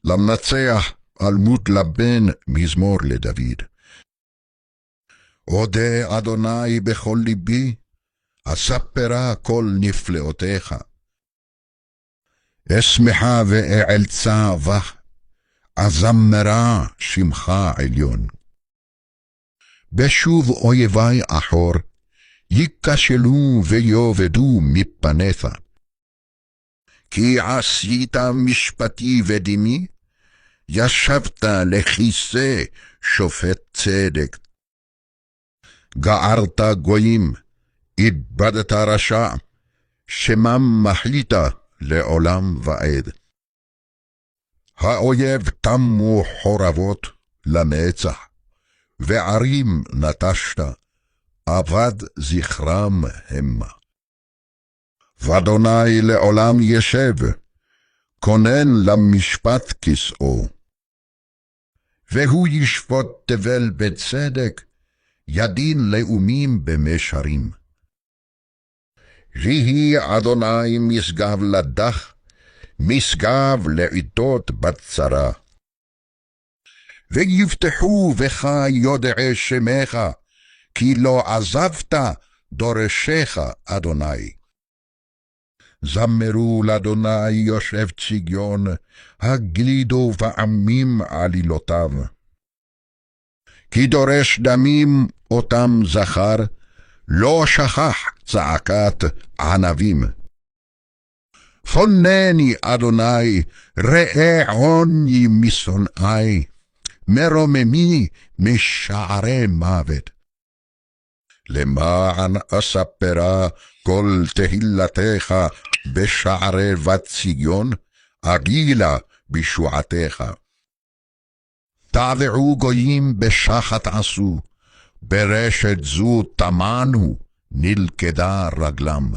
למנצח אלמות לבן מזמור לדוד. אודה אדוני בכל ליבי, אספרה כל נפלאותיך. אשמחה ואעלצה בך, אזמרה שמך עליון. בשוב אויבי אחור, ייכשלו ויאבדו מפניך. כי עשית משפטי ודמי, ישבת לכיסא שופט צדק. גערת גויים, איבדת רשע, שמם מחלית לעולם ועד. האויב תמו חורבות לנצח, וערים נטשת, אבד זכרם המה. ואדוני לעולם ישב, כונן למשפט כסאו. והוא ישפוט תבל בצדק, ידין לאומים במישרים. יהי אדוני משגב לדח, משגב לעתות בצרה. ויבטחו בך יודעי שמך, כי לא עזבת דורשך אדוני. זמרו לאדוני יושב ציגיון, הגלידו בעמים עלילותיו. כי דורש דמים אותם זכר, לא שכח צעקת ענבים. חונני אדוני, ראה עוני משונאי, מרוממי משערי מוות. למען אספרה כל תהילתך בשערי בת ציון, אגילה בשועתך. תעבעו גויים בשחת עשו, ברשת זו תמנו, נלכדה רגלם.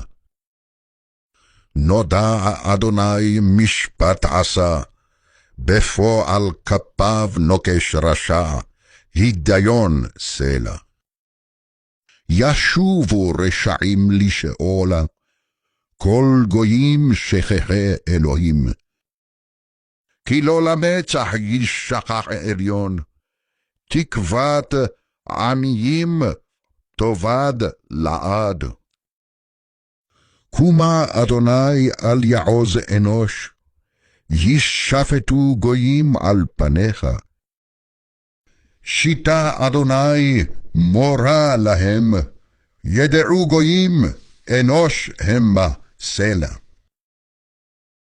נודע אדוני משפט עשה, בפועל כפיו נוקש רשע, הידיון סלע. ישובו רשעים לשאולה, כל גויים שכחי אלוהים. כי לא למצח ישכח עליון, תקוות עניים תאבד לעד. קומה אדוני על יעוז אנוש, ישפטו גויים על פניך. שיטה אדוני מורה להם, ידעו גויים אנוש המה סלע.